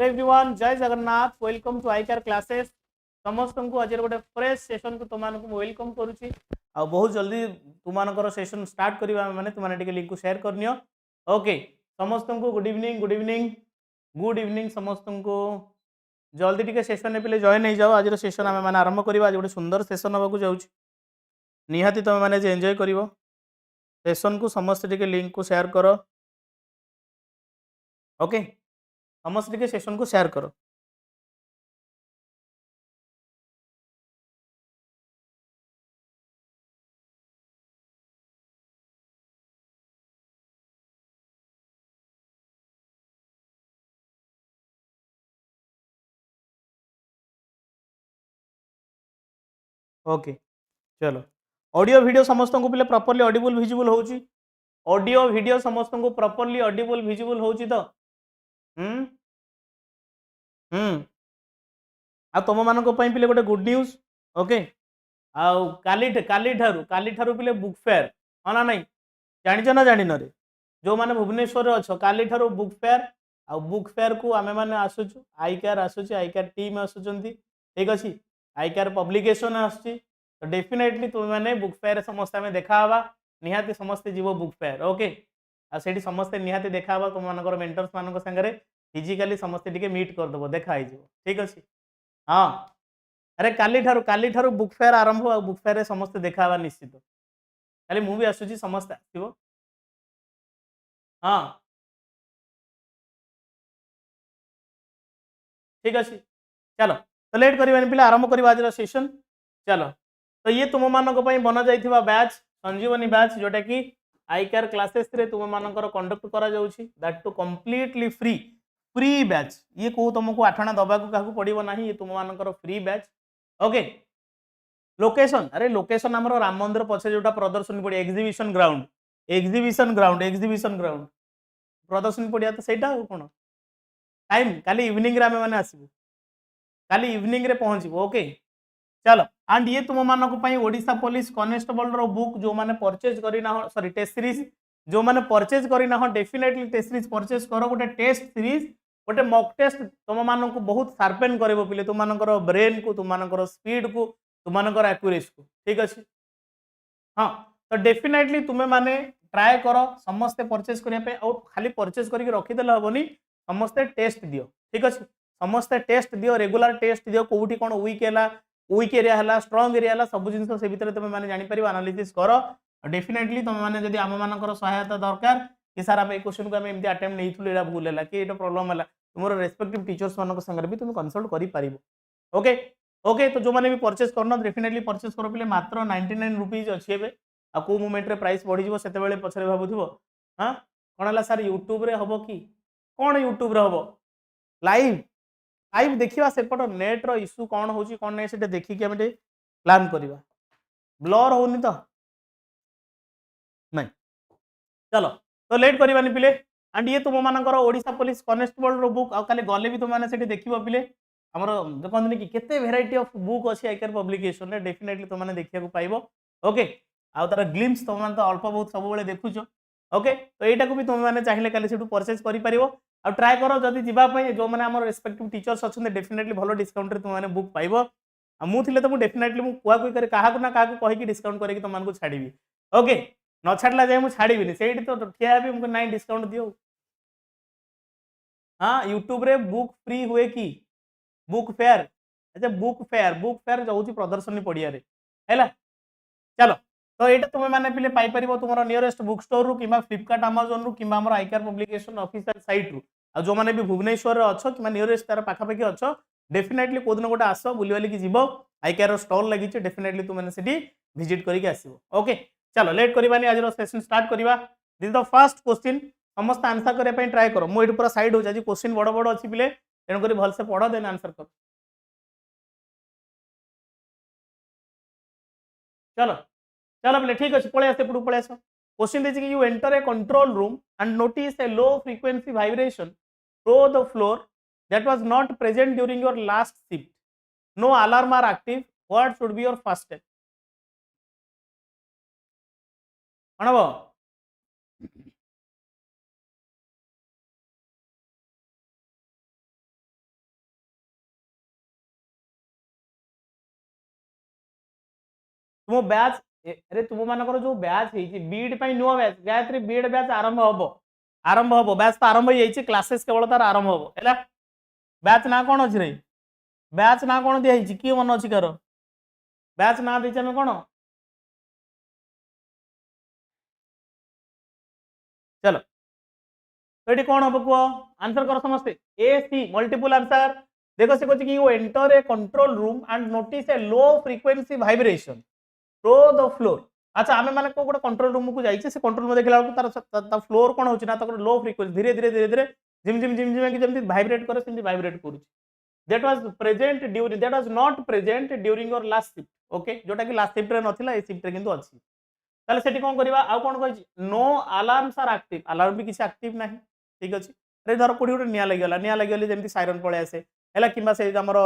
Hello everyone, जय Jagannath. Welcome to I care classes. समस्त को आज गोटे फ्रेश सेशन को तुम वेलकम करुच्ची। आ बहुत जल्दी तुम सेशन स्टार्ट करवा माने तुमने लिंक को शेयर करनी। ओके, समस्त को good evening, good evening, good evening समस्त को। जल्दी टिके सेशन पे जॉइन हो जाओ। आज सेशन आम मैंने आरंभ करवा। आज गोटे सुंदर सेशन होगा जाऊँ, निहाती तुम मैंने एंजॉय कर सेशन को। समस्त टिके लिंक को शेयर कर। ओके, समस्त टिके सेशन को शेयर करो। ओके, चलो। ऑडियो वीडियो समस्त को पे प्रॉपर्ली ऑडिबल विजिबल होची। ऑडियो वीडियो समस्त को प्रॉपर्ली ऑडिबल विजिबल होची तो हम्म हम्म आ तुम मानक पे गोटे गुड न्यूज। ओके, आउ काली ठारू पे बुक फेयर हाँ ना नहीं, जानिच ना जानिन रे। जो मैंने भुवनेश्वर अच्छ काली ठारू बुक फेयर। आ बुक फेयर को आमे माने आसुचु, आई केयर आसुची, आई केयर टीम आसुचंती। ठीक अच्छे, आई केयर पब्लिकेशन आसुची। तो डेफिनेटली तुम मैंने बुक फेयर समस्त आम देखा निहाती समस्ते जीव बुक फेयर। ओके, आ सेठी समस्ते निहाती देखा तुम मानकर मेंटर्स मान सागरे फिजिकली समस्ते टिके मीट करदेव, देखा हो। ठीक अच्छे, हाँ। अरे काली ठारू बुक फेयर आरंभ। बुक फेयर समस्ते देखा निश्चित। खाली मुझे आसूची समस्त आसो। हाँ, ठीक अच्छे, चलो। तो लेट करवानी पिला आरंभ करवा आज सेशन। चलो, तो ये तुम मानक बना जाइथिबा बैच संजीवनी बैच, जोटा कि आई केयर क्लासेस रे तुम मानकर कंडक्ट करा जाउछि। That too completely free, free batch. ये को तुमको आठना दबा को काहू पड़िबो नाही, ये तुम मानकर फ्री बैच। ओके, लोकेशन, अरे लोकेशन हमरो राम मंदिर पछे जोटा प्रदर्शनी पड़िया, exhibition ground, exhibition ground, exhibition ground प्रदर्शनी पड़िया। तो सेटा कोन टाइम काली इवनिंग रे आमे माने आसीबो, काली इवनिंग रे पहुंचबो। ओके, चलो। एंड ये तुम मानक ओडिशा पुलिस कॉन्स्टेबल रो बुक जो माने परचेज करिना हो, सॉरी टेस्ट सीरीज जो माने परचेज करिना हो, डेफिनेटली टेस्ट सीरीज परचेज करो। गोटे टेस्ट सीरीज, गोटे मॉक टेस्ट तुम मानक बहुत शार्पेन करबो पिले, तुम मानकर ब्रेन को, तुम मानकर स्पीड को, तुम मानकर एक्यूरेसी को। ठीक अच्छे, हाँ। तो डेफिनेटली तुम्हें माने ट्राए करो समस्ते परचेज करने और खाली परचेज करके रखीदे हेनी, समस्ते टेस्ट दियो। ठीक अच्छे, समस्ते टेस्ट दियो, रेगुलर टेस्ट दियो। कौटी कौन वीक है, वीक एरिया है, स्ट्रंग एरिया है, सब जिन से भितर तुम मैंने जापर एनालिसिस कर। डेफिनेटली तुम मैंने जब आम मान सहायता दरकार कि सार आम क्वेश्चन को एमती अटेम्प्ट नहीं भूल है कि ये प्रोब्लम है, तुम रेस्पेक्टिव टीचर्स मान सागर भी तुम कंसल्ट कर। Okay, okay. तो जो मैंने भी परचेज करना डेफिनेटली परचेज कर पे मात्र 99 रुपीज अच्छी है। आ को मोमेंट रे प्राइस बढ़ी से पछरे भावुव हाँ कौन है सार यूट्यूब रे हम कि कौन यूट्यूब रे हम लाइव लाइव देखा सेपट नेट रो इश्यू कौन हो कौन नहीं से देखिए आम प्लान करवा। ब्लर होनी तो नहीं, चलो। तो लेट करवानी पिले। एंड ये तुम मानकर ओडिशा पुलिस कॉन्स्टेबल रो बुक आ काले गले भी तुम मैंने से देखिए पिले आमर कहते कि केते भेराइटी ऑफ बुक अच्छी आई केयर पब्लिकेशन रे, डेफिनेटली तुमने देखा पाइबो। ओके, आ तार ग्लिम्स तुम तो अल्प बहुत सब देखुच। ओके, तो यहाँ को भी तुम मैंने चाहिए कल से परचेज कर ट्राए करो जदि जावाई जो मैंने आम रेस्पेक्टिव टीचर्स अच्छा डेफिनेटली भल डिस्काउंट तुमने बुक पाइब। मुझे तो डेफिनेटली मुझे क्या ना क्या कहीकि डिस्काउंट करके तुमको छाड़ी। ओके, न छाड़ा जाए मुझे छाड़ी से तो ठिया भी मुझे ना डिस्काउंट दियो। हाँ, यूट्यूब रे बुक फ्री हुए कि बुक फेयर। अच्छा, बुक फेयर जाऊँ प्रदर्शनी पड़िया है। चलो, तो ये तुम मैंने पे पाइपर तुम नियरेस्ट बुक स्टोर रु कि फ्लिपकार्ट अमेजन रु कि आई केयर पब्लिकेशन ऑफिशियल साइट रु। आ जो मैंने भी भुवनेश्वर अच्छ कि नियरेस्ट तार पाखापाखि अच्छ डेफिनेटली को दिन गोटे आस बुली बालिकी जीव। आई केयर स्टॉल लगी डेफिनेटली तुमने विजिट करके आसो। ओके, चलो लेट करवानी, आज सेशन स्टार्ट करवा। This is the first question, समस्त आंसर करने ट्राए कर। मुझे पूरा साइड हो क्वेश्चन बड़ बड़ अच्छी पिले, तेणुक भलसे पढ़ देन आंसर कर। चलो, चलो बोले ठीक अच्छे, पलि आस पड़ू पलि आस। क्वेश्चन देखिए कि you enter A control room and notice A low frequency vibration through the floor that was not present during your last shift. No alarm are active. What should be your first step? अणव तुम batch अरे तुम मानकर जो batch है बीड पे नुआ batch Gayatri Beed batch आरंभ हम बैच तो आरंभ हो क्लासेस केवल तार आरंभ हम है बैच ना कौन अच्छी रही बैच ना कौन दिखाई किए मन अच्छी कार बैच ना देचे आम कौन चलो तो ये कौन हम कह आंसर कर समस्ते ए सी मल्टीपल आंसर देखो से कहते कि you enter A control room and notice A low frequency vibration through the floor अच्छा आम मैंने को गोटे कंट्रोल रूम को जाइए से कंट्रोल रूम देखला तार फ्लोर कौन होची ना लो फ्रीक्वेंसी धीरे धीरे धीरे धीरे झिम झिम वाइब्रेट करे सेमती वाइब्रेट करूची that was present during that was not present during your last shift okay जोटा कि लास्ट शिफ्ट रे नथिला ए शिफ्ट रे किंतु अछि ताले सेठी कोन करबा आ कोन कहछि no alarms are active alarm भी किसी एक्टिव नाही ठीक अछि रे धर कोठी उठे निया लागि गले जेमति सायरन पळे आसे हैला किबा से हमर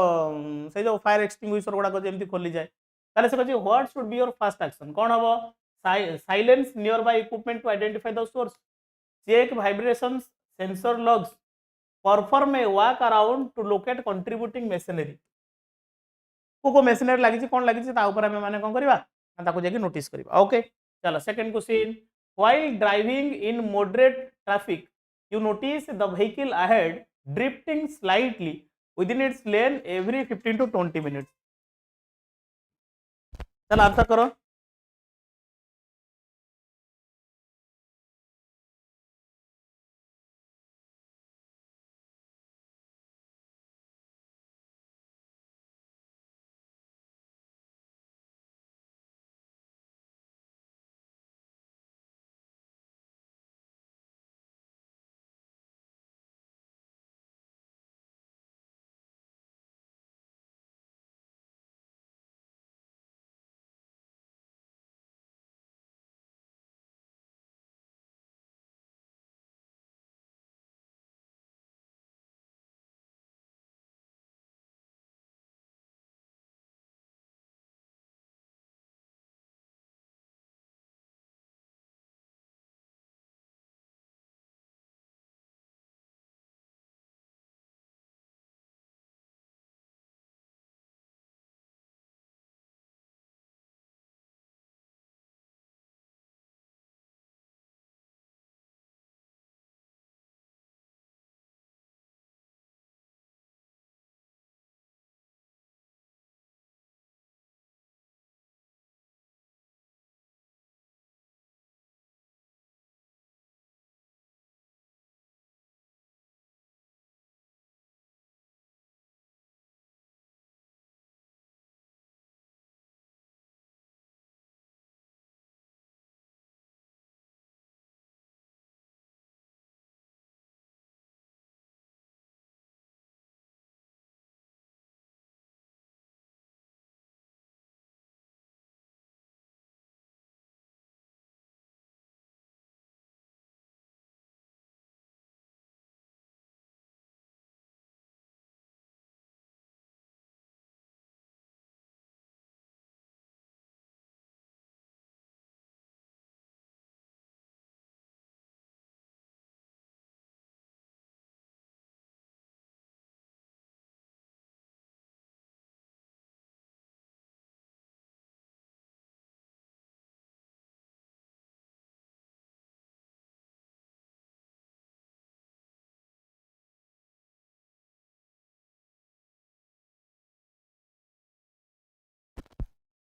से जो फायर एक्सटिंग्विशर गुडा को जेमति खोली जाय ताले से कहछि what should be your first action कोन हबो silence nearby equipment to identify the source check vibrations sensor logs perform a walk around to locate contributing machinery को मशीनरी लगी कौन लगी मैंने कौन करवा नोटिस करवा ओके चलो second question while driving in moderate traffic you notice the vehicle ahead drifting slightly within it's lane every 15 to 20 minutes चलो आंसर करो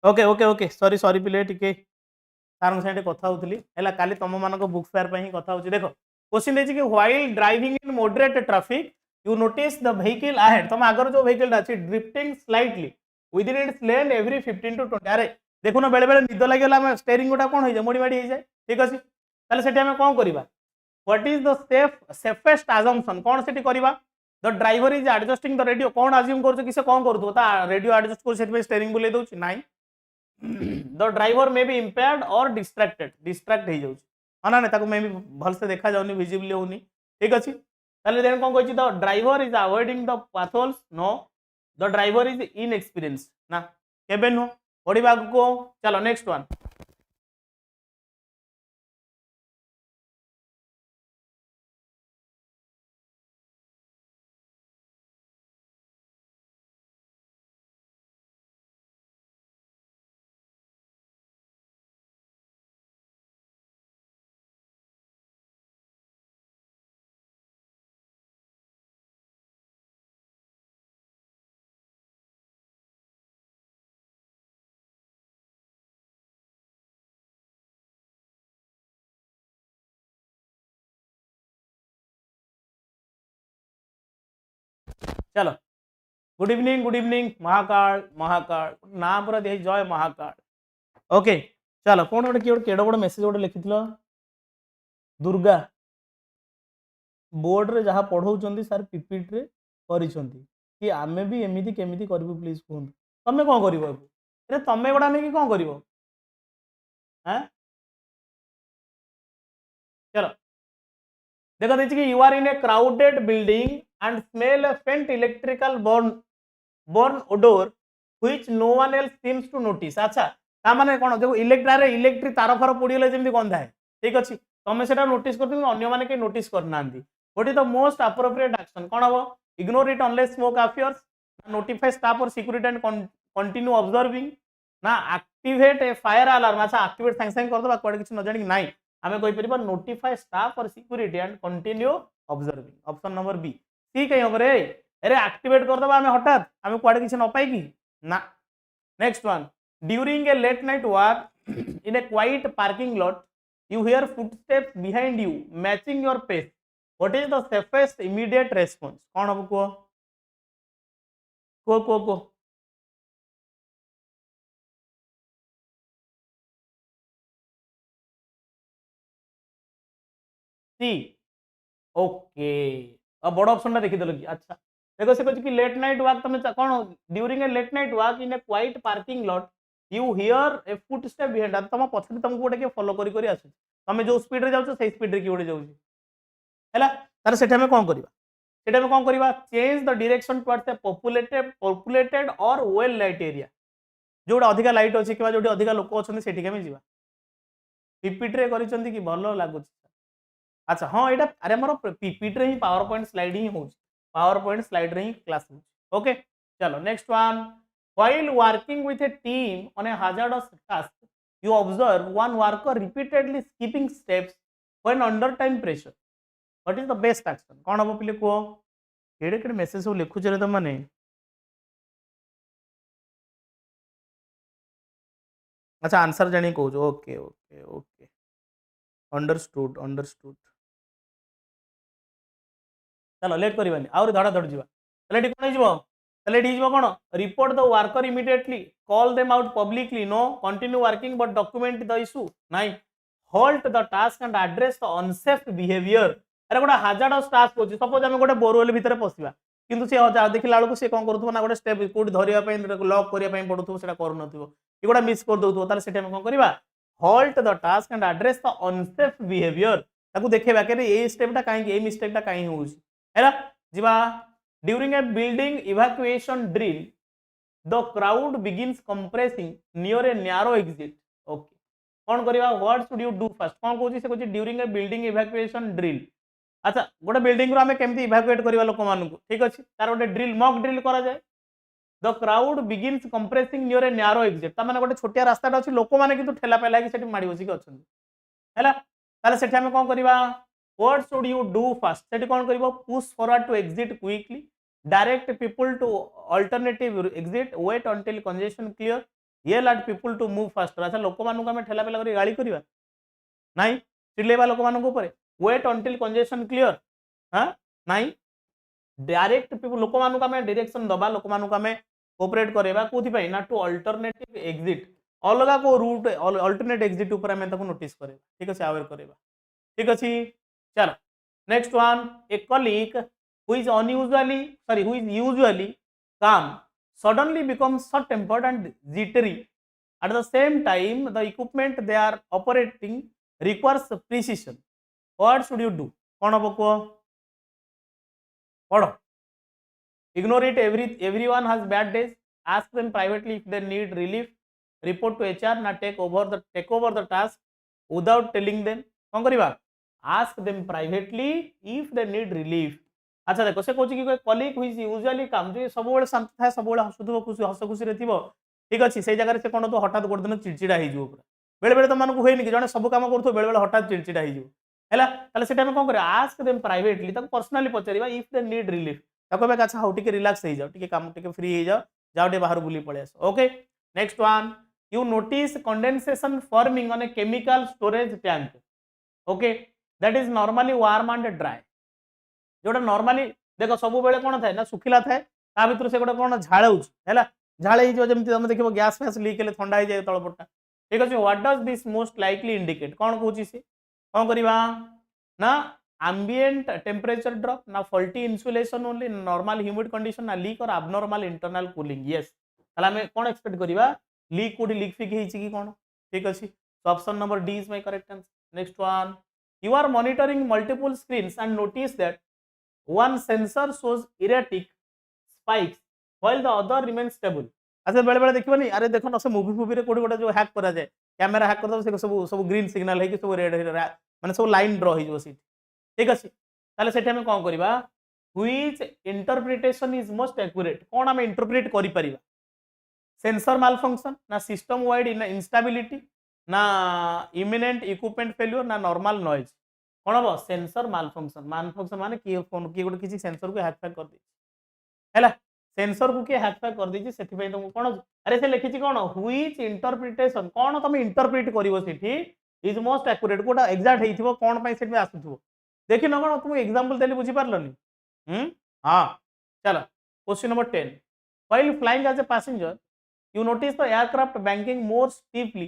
okay okay okay sorry sorry पिले टिके तार साइड कथा होतली हैला काली तम मानको बुक फेयर पे ही कथा होची देखो क्वेश्चन देछि कि while driving in moderate traffic you notice the vehicle ahead तुम आगर जो व्हीकल अछि drifting slightly within it's lane every 15 to 20 अरे देखो ना बेले बेले निद लागला हम स्टीयरिंग गोटा कोन होई जाय मोडी माडी होई जाय ठीक अछि ताले सेठी हम कोन करबा what is the safest assumption कौन से करवा the driver is adjusting the radio कौन अज्यूम कर कि से कौन करू रेडियो एडजस्ट कर स्टीयरिंग बुले दउछि नाइ the driver may be impaired और डिस्ट्रैक्टेड डिस्ट्रैक्ट हो जाउछि हां ना ताको मे बी भल से देखा जाउनी विजिबली होनी ठीक अछि ताले देन कोन कहछि the driver is avoiding the potholes no the driver is inexperience ना केबे नो पढिबा को चलो नेक्स्ट वन चलो गुड इवनिंग महाकाल महाकाल ना पूरा दे जय महाकाल ओके चलो कौन गोटे किए केड़ बड़ मेसेज गोटे लिखि दुर्गा बोर्ड रे जहाँ पढ़ाऊँ सार पीपीटी रे करिसेंती कि आमे भी एमिति केमिति करिवु प्लीज कहूँ तमे कौन करिवो अरे तमे गोटा नहीं कि कौन करिवो हैं चलो देखो देखिए कि you are in a crowded building and smell a faint electrical born odor which no one else seems to notice अच्छा ता माने कोन देखो इलेक्ट्रिक तार फार पड़ीगले जेमती गंधा है ठीक अच्छे तुम से नोटिस कर अन्य माने के नोटिस करना what is the most appropriate action कौन हम ignore it unless smoke appears notify staff और सिक्योरिटी एंड कंटिन्यू ऑब्जर्विंग ना एक्टिवेट ए फायर अलार्म अच्छा एक्टिवेट संग संग कर दबा कोड किछ न जानि नाही आमे कोइ परिबा नोटिफाई स्टाफ और security and continue observing option number B C कहीं हम रे अरे एक्टिवेट कर दबा आमे हठात आमे कोड किछ न पाई की ना next one during a late night walk in a quiet parking lot you hear footsteps behind you matching your pace what is the safest immediate response कौन हम को सी ओके अब बड़ ऑप्शन देखी देल कि अच्छा देखो से कि लेट नाइट वॉक तुम कौन during a late night walk in a quiet parking lot you hear a footstep behind तुम पछे तुमको गोटे किए फॉलो करी आस तुम जो स्पीड रे जाओ से स्पीड रे किए गोटे जाऊँ है तार से कौन करवा सेटा में कौन करवा change the direction towards a populated और वेल लाइट एरिया जोटा अधिका लाइट अच्छी कि जो अधिका लोक अच्छा से जा पीपीटी रे करिसेंती कि भल लगुच अच्छा हाँ यहाँ अरे मोर पीपीटी रे ही पावर पॉइंट स्लाइड ही हो पावर पॉइंट स्लाइड रे ही क्लास हो ओके चलो next one while working with A team on A hazardous task you observe one worker repeatedly skipping steps when under time pressure what is the best action कौन हम पिले को केड़े केड़े message सब लिखु चले तुम माने अच्छा आंसर जानी कहू okay okay okay understood understood चलो लेट करवानी आउरी धड़ा धड़ जीवा तले कौन हो तले कौन report the worker immediately call them out publicly no continue working but document the issue नाइ hold the task and address the unsafe behaviour अरे गोटे हाजार्डस टास्क होची सपोज आम गोटे बोरवेल भितर पशिबा किंतु से देखला बेलू से कौन करूँ ना गोटे स्टेप कौट धरवाई लॉक करने पड़ू से करूँ कि गोटा मिस कर दो ताले से कौन करवा hold the task and address the unsafe behaviour ताकू देखा कि ये स्टेपटा कहीं मिस्टेकटा कहीं होगा जीवा during a building evacuation drill the crowd begins compressing near a narrow exit okay कौन करवा what should you do first कौन कहूँ से कहूँ during a building evacuation drill अच्छा गोटे बिल्डिंग आम केमती इवाक्युएट करवा लोक मानू ठीक अच्छे तार गोटे ड्रिल मॉक ड्रिल करा जाए the crowd begins compressing near a narrow exit तार गोटे छोटिया रास्ता अच्छी लोक मैंने किंतु ठेला पेला कि माड़ी बसिक अच्छा है से कौन करवा what should you do first से कौन कर push forward to exit quickly direct people to alternative exit wait until congestion clear yell at people to move faster अच्छा लोक मानू आम ठेला पेला कर गाड़ी करवा ना चिल्लेबा लोक मानू वेट अंटिल कंजेशन क्लियर हाँ ना डायरेक्ट पीपल लोक मानू आम डायरेक्शन दबा लोक मानू आम कोऑपरेट करवा कौन ना टू अल्टरनेटिव एग्जिट अलग को रूट अल्टरनेट एग्जिट ऊपर आम नोटिस करवा ठीक अच्छे अवेयर करवा ठीक अच्छे चलो next one a colleague who is usually calm suddenly becomes short tempered and jittery at the same time the equipment they are operating requires precision what should you do कौन हम कह पढ़ ignore it everyone has bad days ask them privately if they need relief report to HR na take over the task without telling them कौन करवा ask them privately if they need relief अच्छा देखो से कहूँ कि colleague हुई usually काम जो सब शांत था सब हसुव खुशी हस खुशी ठीक अच्छे से जगह से कौन तो हठात गोटे दिन चिड़चिड़ा हो बेले बेले तुमको हुए कि जड़े सब कम करूँ बेले बेले हठात चिड़चिड़ा है से कौन कर ask them privately personally Pachar if they need relief कहे अच्छा हाँ टे रिलैक्स हो जाओ टे कम टे फ्री हो जाओ जाओ टे बाहर बुली पड़े आस okay next one you notice condensation forming on a chemical storage tank okay that is normally warm and dry जोटा नॉर्मली देख सब बेले कौन थाए ना सुखिला थाए ता भितर से गोटे कौन झाड़ाऊँ है झाड़े जमी तुम देख गैस फैस लीक हेल्ले थंडा हो जाए तलपटा ठीक अच्छे what does this most likely indicate कौन कौन सी कौन करवा ना ambient temperature drop ना faulty insulation only normal humid condition ना leak और abnormal internal cooling yes ताला हमें कौन एक्सपेक्ट करवा लीक कोडी लीक फिक हेची की कौन ठीक अछि so option number D is my correct answer next one you are monitoring multiple screens and notice that one sensor shows erratic spikes while the other remains stable अच्छा बेले बेले देखिबनी अरे देखो न से मूवी मूवी रे कोडी गोटा जो हैक करा जाए कैमरा हैक कर दो से सब सब ग्रीन सिग्नल है कि सब रेड माने सब लाइन ड्रॉ हो जो ठीक अच्छे ताले सेठी हमें कौन करवा which interpretation is most accurate कौन आम इंटरप्रिट करि परिबा सेंसर माल फंक्शन ना सिस्टम वाइड इंस्टेबिलिटी ना इमिनेंट इक्विपमेंट फेल्योर ना नॉर्मल नॉइज कौन हम सेंसर माल फंक्शन माने किए फोन किए गोटे किसी सेंसर को हैक फैक कर दी है सेंसर को किए हैक फैक कर दी से तुमको कौन अरे से लिखी कौन व्हिच इंटरप्रिटेशन कौन तुम इंटरप्रिट कर इज मोस्ट एक्यूरेट कोटा एक्जाक्ट हो कौन से आसुव देखी न कौन तुमको एग्जांपल देली बुझी पारलनी हाँ चलो question number 10 while flying as a passenger you notice the aircraft banking more steeply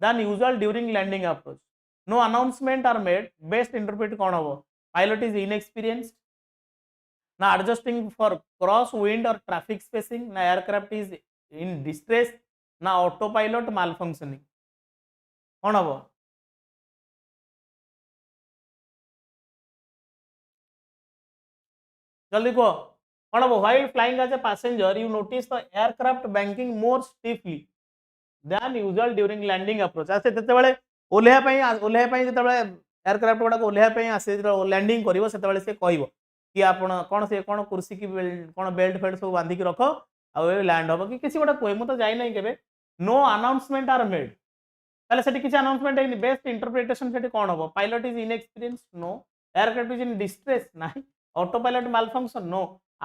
than usual during landing approach no announcement are made best interpret कौन हम pilot is inexperienced ना adjusting for cross wind or traffic spacing ना aircraft is in distress ना autopilot malfunctioning कौन हम जल्दी कह कौन हम while flying as a passenger you notice the aircraft banking more stiffly than usual during landing approach आसे तेतबेले ओलेहा जब एयरक्राफ्ट गुड़ा ओलेहा आसे लैंडिंग कर से कह कि आप कौन से कौन कुर्सी की कौन बेल्ट फेल्ट सब बांधिक रख आ लैंड हम कि किसी गोटा कहे मुझे जाए के नो अनाउंसमेंट आर मेड ताले सेठी किसी अनाउंसमेंट है बेस्ट इंटरप्रिटेशन सेठी कौन हम pilot is inexperience no aircraft is in distress ना autopilot malfunction no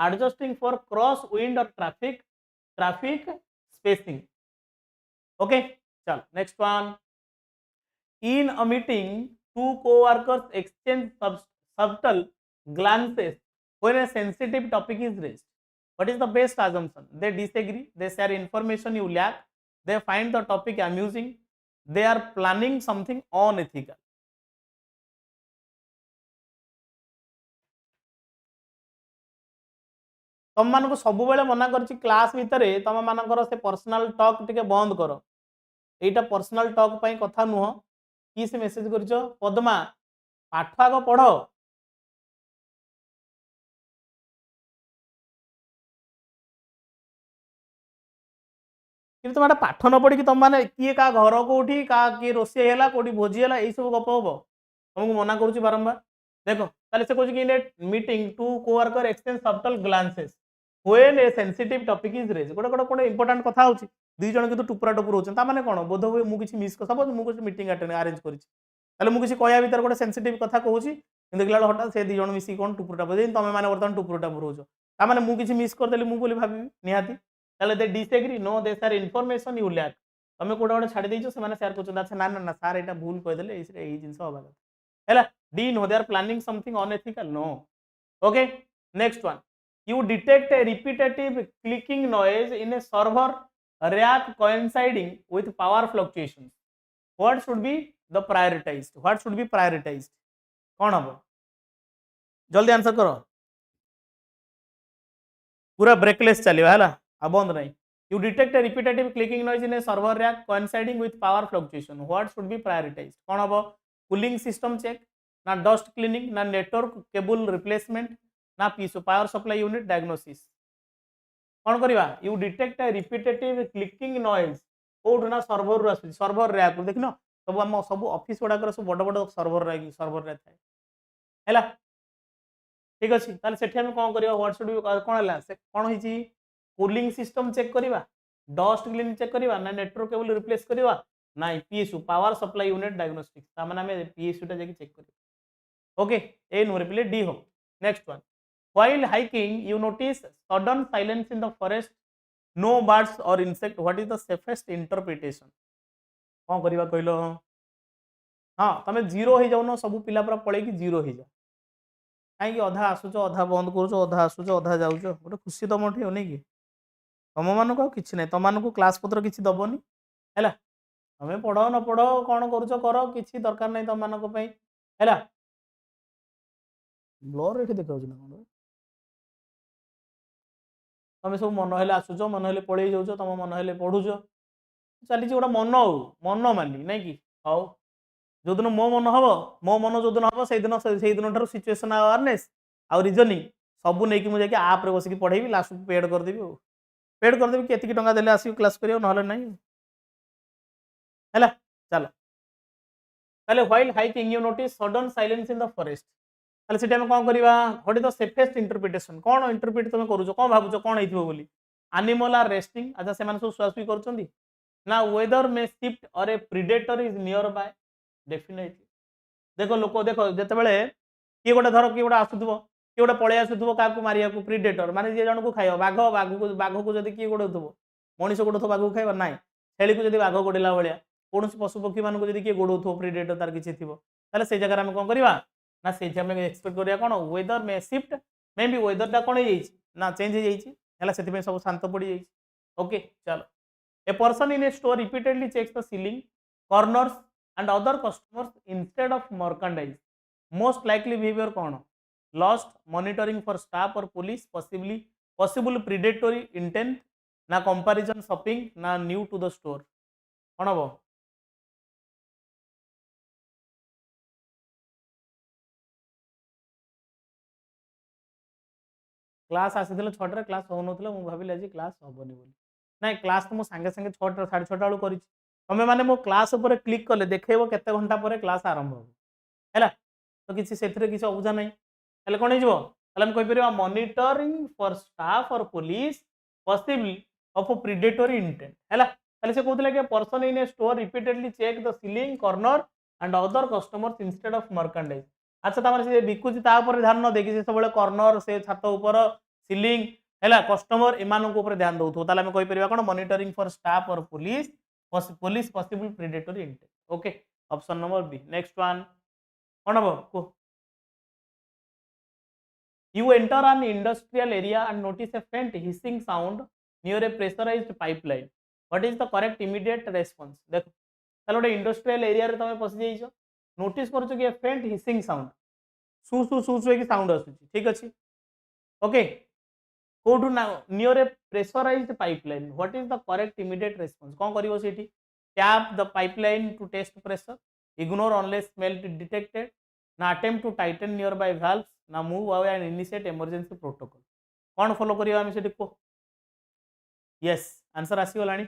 adjusting for crosswind और ट्रैफिक स्पेसिंग ओके चल next one in a meeting two co-workers exchange subtle glances when a sensitive topic is raised what is the best assumption they disagree they share information you lack they find the topic amusing they are planning something unethical तुम मान सब मना कर class भितर तुम मान से personal talk टिके बंद कर एटा पर्सनाल टॉक कथा नुह कि से मेसेज कर पद्मा पाठ आग पढ़ कि तुम पाठ न पढ़ी तुम मैंने किए का घर कौटी किए रोसे है कौटी भोजी है यही सब गप हम तुमको मना करुच्ची बारंबार देख ताले से कहूँ कि meeting two coworker exchange subtle glances when a sensitive topic is raise गोटे गोटे गोटे इंपोर्टेंट कथा होची दुई जन किंतु टुपुरा टुपुर होचन ता माने कोन बोध हुए मु किछि मिस कर सपोज मु किछि मीटिंग अटेंड अरेंज करिछि ताले मु किछि कहया भीतर गोटे सेंसिटिव कथा कहूची किंतु देखला हठात से दुई जन मिसी कोन टुपुर टुपुर जेन तमे माने वर्तमान टुपुर टुपुर होचो ता माने मु किछि मिस कर देली मु बोली भाबी निहाती ताले they disagree no they sir information you lack तमे कोडा गोटे छाडी देइछो से माने शेयर करछो अच्छा ना ना ना सर एटा भूल कह देले एई जिंस होबा हैला डी know they are planning something unethical no okay next one you detect a repetitive clicking noise in a server rack coinciding with power fluctuations what should be the prioritized कौन हम जल्दी आंसर करो पूरा ब्रेकलेस चलिए है बंद नहीं you detect a repetitive clicking noise in a server rack coinciding with power fluctuation what should be prioritized कौन हम cooling system check ना dust cleaning ना network cable replacement ना पीसो पावर सप्लाई यूनिट डायग्नोसिस कौन करवा you detect repetitive clicking noise code ना server रु आसु सर्वर रैक देख न सब हम सब ऑफिस गुडा सब बड़ बड़ सर्वर रे थाए हैला ठीक अछि ताले सेठी हम कोन करवा व्हाट शुड बी कोन हला से कोन होई कूलिंग सिस्टम चेक करवा डस्ट क्लीनिंग चेक करवा ना नेटवर्क केबल रिप्लेस करवा ना PSU power supply unit diagnostics ता माने हम पीएसयू टा जाके चेक करवा ओके ए नो रिप्ले डी हो next one while hiking you notice sudden silence in the forest no birds or insect what is the safest interpretation कौन करवा कहलो हाँ तुम जीरो हो जाओ सब पिला पूरा पड़े जीरो हो जाओ कहीं अधा आसुच अधा बंद करुच अधा आसुच अधा जाऊच गोटे खुशी तुम ठे नहीं कि तुम मानक कि ना तुम क्लास पत्र किसी दबनी है तुम्हें पढ़ न पढ़ कौन करुच कर किसी दरकार नहीं तुम मानक है ब्लर ये देखा ना कौन तुम सब मन हेले आसुच मन हेले पलि जाऊच तुम मन हेले पढ़ुच चली गोटे मन मन मानी नहीं कि हाउ जो दिन मो मन हम मो मन जो दिन हम से दिन ठार सिचुएशन अवेयरनेस आउ रिजनिंग सब नहीं मुझे आप्रे बसिक पढ़ेबी लास्ट पेड करदेवी पेड करदेवी कि टंका देले आसिक क्लास करियो नहले नहीं है चलो ताले while hiking you notice sudden silence in the forest ताले सेटा हम कोन करबा what is the safest interpretation cone interpret तुम करूछो कोन भाबुछो कोन हेइथिबो बोली एनिमल आर रेस्टिंग अच्छा से माने सब सुआसुई करछंदी ना weather may shift or a predator is nearby definitely देखो लोक देखो जितेबाला किए गोटे धर किए गोटे आसुव किए गोटे पलि आसुव क्या मारिया प्रिडेटर माने जी जन को खाइब बाघ बाघ को बाघ को जब किए गोड़े मनीष गोड़े बाघ को खाइब ना छेली को जब बाघ गोड़ेला भाया कौन पशुपक्षी मानक जब किए गोड़ो प्रिडेटर तार किसी थी से जगह आम कौन करवा ना से एक्सपेक्ट करा कौन weather may shift maybe वेदरटा कौन ना चेंज हो जाए सब शांत पड़ जाए ओके चलो a person in a store repeatedly checks the ceiling corners and other customers instead of merchandise most likely behavior कौन lost monitoring for staff or police possible predatory intent ना comparison shopping ना new to the store कौन हम class आसी छटे class हो ना भाविली आज क्लास हेनी बोली ना क्लास तो मुझे सांगे सांगे 6टा 6:30 बेलू कर तुम मैंने मो क्लास उपर क्लिक कले देखो केते घंटा पर क्लास आरंभ हो है तो किसी से किसी अबुझा नहीं हेल्ले कौन हो कहीपर मॉनिटरिंग फॉर स्टाफ और police possible of predatory intent है से कहते कि person in a store repeatedly check the ceiling corner and other customers instead of merchandise अच्छा तमार से बिकुची ध्यान न देखी सब कॉर्नर से छात ऊपर सीलिंग है कस्टमर एमान ध्यान दौथो आम कहीपर कौन मॉनिटरिंग फॉर स्टाफ और police police possible predatory intent okay option number B next one कौन हम को You enter an industrial area and notice a faint hissing sound near a pressurized pipeline. What is the correct immediate response? देखो ताले गोटे industrial area रे तमे पसि जाइछो notice करछो कि फेंट हिसिंग साउंड सु सु की साउंड आसुची ठीक अछि ओके कोठु ना near a pressurised pipeline what is the correct immediate response कोन करिवो सेठी tap the pipeline to test pressure ignore unless smell detected ना attempt to tighten nearby valves ना move away and initiate emergency protocol कौन follow करिया हम सेठी को yes answer आसीगलानी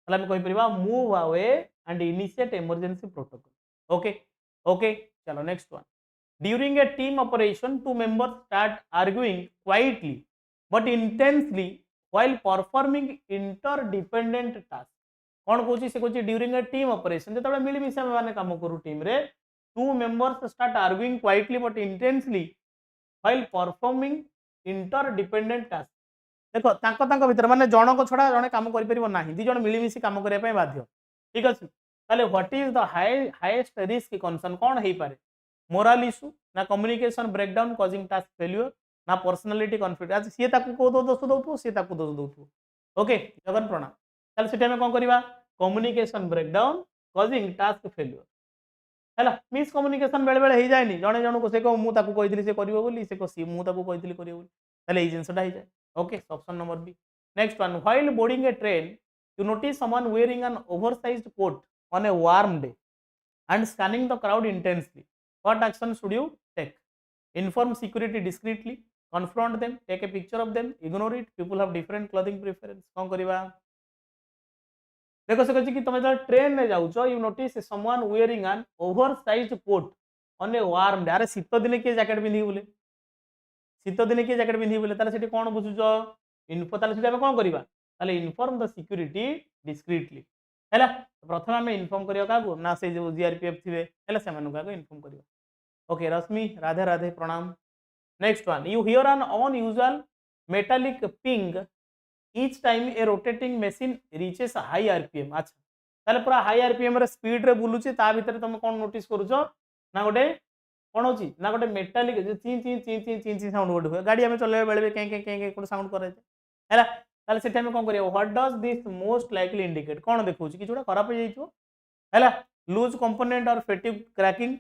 ताले हम कहि परिबा move away and initiate emergency protocol okay okay चलो next one during a team operation two members start arguing quietly but intensely while performing interdependent task कौन कहूँ से कहूँ ड्यूरिंग ए टीम ऑपरेशन जो मिलमिशा मैंने काम करूँ टीम रे two members start arguing quietly but intensely while performing interdependent task देखो तांको भीतर माने जनक छड़ा जने काम करि परिबो नाही दी जण मिलमिशि काम करिया पय बाध्य ठीक अछि ताले what is the highest risk concern कौन हेई पारे मोरल इशू ना communication breakdown causing task failure ना पर्सनालिटी कॉन्फ्लिक्ट आज सी ताकू को दोष दउथु सी ताकू दोष दउथु ओके जगन प्रणाम ताले सेटा में कोन करबा communication breakdown causing task failure हैला मिस कम्युनिकेशन बेले बेले हे जायनी जणे जण को से को मु ताकू कहितली से करिवो बोली से को सी मु ताकू कहितली करिवो बोली ताले ए जिंसटा हे जाय okay option number B next one while boarding a train you notice someone wearing an oversized coat on a warm day and scanning the crowd intensely. What action should you take? Inform security discreetly, confront them, take a picture of them, ignore it. People have different clothing preference. कौन करिबा देखो से कहछि कि तुम जब train में जाउछो you notice someone wearing an oversized coat on a warm day अरे शीत दिन के जैकेट पिंधि बोले शीत दिन के जैकेट पिंधि बोले ताले सेठी कोन बुझुछो इन्फो ताले सेठी हम कोन करिबा ताले इन्फॉर्म द सिक्योरिटी डिस्क्रीटली है प्रथम आम इनफर्म करवा ना से जो जीआरपीएफ थे से इनफर्म कर ओके रश्मि राधे राधे प्रणाम next one you here N unusual metallic ping each time A rotating machine reaches high RPM अच्छा ताले पूरा हाई आरपीएम रे स्पीड रे बुलुची ता भीतर तुम कौन नोटिस करूछ ना गोटे कौन होची ना गोटे मेटालिक ची ची ची ची ची ची साउंड गोटे हुए गाड़ी आम चलेबा बेले कें कें कें कोन साउंड करे हैला ताले सेठी हम कोन करियो what does this most likely indicate कोन देखौची कि जोटा खराब हो जाइछो हैला loose component or fatigue cracking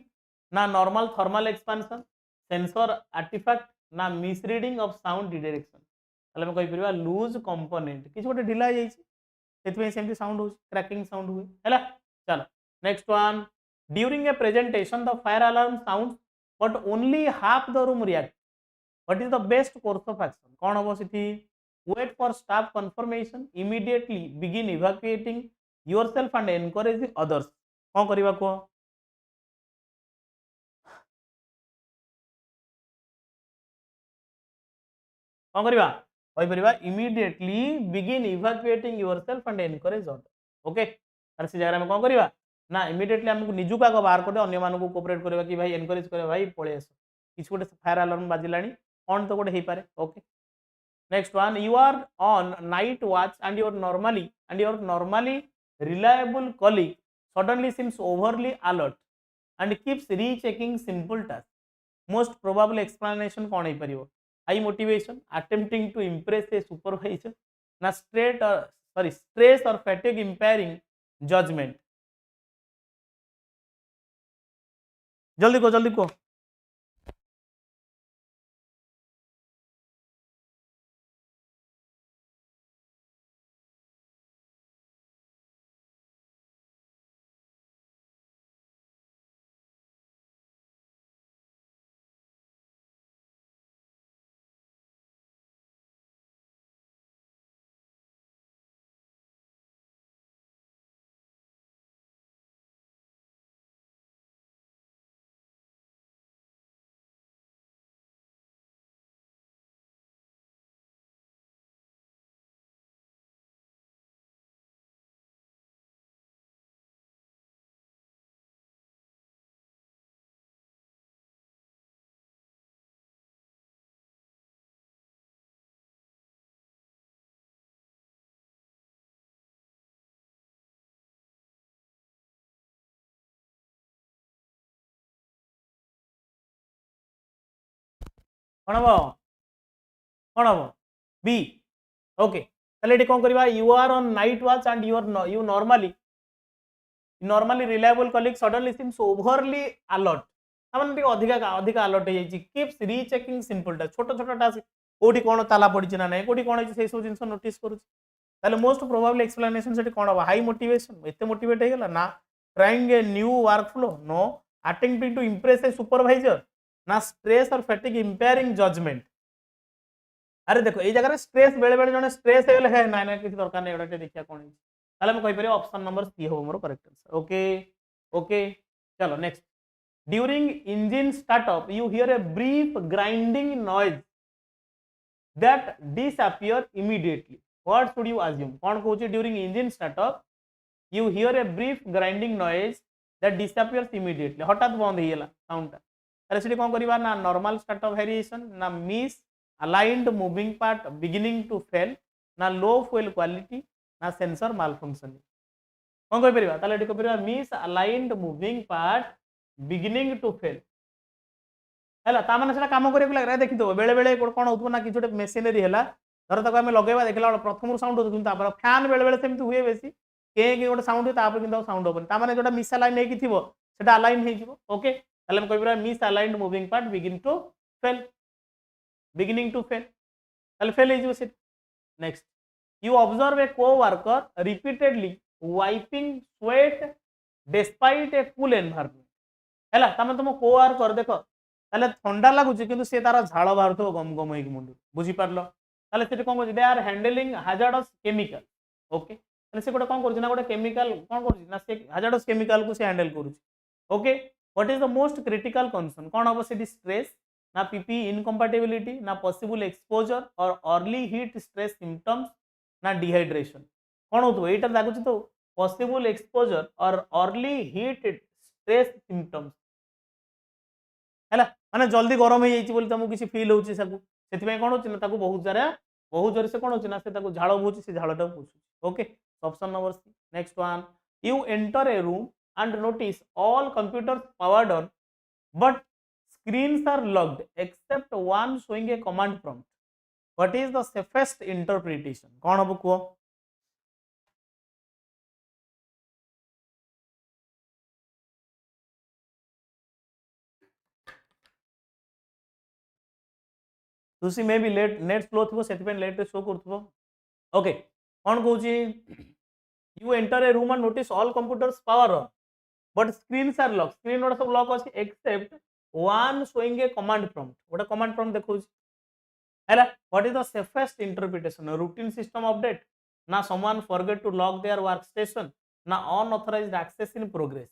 ना normal thermal expansion sensor artefact ना मिसरीडिंग ऑफ साउंड डायरेक्शन ताले हम कहि परबा लूज कंपोनेंट किछ गोटे ढिला जाइछि सेति सेमती साउंड हो क्रैकिंग साउंड हुए हैला चलो next one during a presentation the fire alarm sound but only half the room react what is the best course of action कौन हम सिटी wait for staff confirmation immediately begin evacuating yourself and encourage others कौन करबा को कौन करबा कहि परबा immediately begin evacuating yourself and encourage others okay तार से जगह में कौन करबा ना इमीडिएटली हमको निजुक आग बाहर कर अन्य मानक कोऑपरेट करबा कि भाई एनकरेज करबा भाई पळे आस किछ गोटे फायर अलार्म बाजिलानी कौन तो गोटे हे पारे okay next one you are on night watch and your normally reliable colleague suddenly seems overly alert and keeps rechecking simple task most probable explanation कौन हो पारिबो high motivation attempting to impress a supervisor ना stress और fatigue impairing judgement जल्दी को कौन हम कौन हम बी ओके ताले कौन करबा you are on night watch and you normally reliable colleague suddenly seems overly alert तामान टिके अधिका अलर्ट हो जाइछि कीप्स रीचेकिंग सिंपल टास्क छोट छोट टास्क कोठी कोन ताला पड़ी ना नहीं कोठी कोन से सब जिंस नोटिस करूछि ताले मोस्ट प्रोबेबल एक्सप्लेनेशन सेठी कोन हो हाई मोटिवेशन एते मोटिवेट हे गेला ना trying a new work flow नो attempting to impress a supervisor ना स्ट्रेस और फैटिग इंपेयरिंग जजमेंट अरे देखो ये जगह स्ट्रेस बेले बेले जने स्ट्रेस हे गेले ना ना किसी दरकार नहीं एडा देखिया कोन ताले हम कहि परियो ऑप्शन नंबर सी हो more correct answer okay okay चलो next during engine startup you hear a brief grinding noise that disappear immediately what should you assume कौन कहूँ during engine startup you hear a brief grinding noise that disappears immediately हठात बंद हो गला साउंडटा ताले सेठी कोन करबा ना नॉर्मल स्टार्टअप वेरिएशन ना misaligned moving part beginning to fail ना लो फ्यूल क्वालिटी ना सेंसर माल फंक्शनिंग कौन कहि परिबा ताले कहि परिबा misaligned moving part beginning to fail हैला ता माने सेटा काम करे लाग देखि दो बेले बेले कोन होतबो ना कि छोटे मशीनरी हैला धर तक आमे लगेबा देखला प्रथम साउंड होतो किंतु तापर फैन बेले बेले सेमति हुए बेसी के गोटे साउंड तापर किंतु साउंड होबन ता माने जोटा मिस अलाइन नै कि थिबो सेटा अलाइन हे जिवो ओके ताले हम कहि परिबा misaligned moving part begin to fail beginning to fail ताले फेल हे जिवो सेट next you observe a co-worker repeatedly wiping sweat despite a cool environment हैला तमे तुम co-worker देखो ताले ठंडा लागुची किंतु से तारा झाळ बाहरतो गम गम होई मुंड बुझी पारलो ताले सेटे कोन they are handling hazardous chemical okay ताले से गोटे कोन करछि ना गोटे केमिकल कोन करछि ना से hazardous chemical को से हैंडल करूछि okay what is the most critical concern कोन हबो से स्ट्रेस ना पीपी इनकम्पैटिबिलिटी ना possible exposure or early heat stress symptoms ना डिहाइड्रेशन कौन हो ये लगुच तो possible exposure or early heat stress symptoms है माने जल्दी गरम हो जाइए तुमको किसी फील होची से कौन हो बहुत जोर से कौन हो से झाड़ बोची से झाड़टा पोछुची okay option number C next one you enter a room and notice all computers powered on but screens are locked except one showing a command prompt. What is the safest interpretation? कौन हबो को? तुसी मे भी late net slow थबो सेति पे late show करथबो. Okay कौन कहूची you enter a room and notice all computers power on but screens are lock screen गोटे सब लॉक अछि except one showing a command prompt गोटे कमांड प्रॉम्प्ट देखौछि हैला what is the safest interpretation routine system update ना someone forget to lock their workstation ना unauthorised access in progress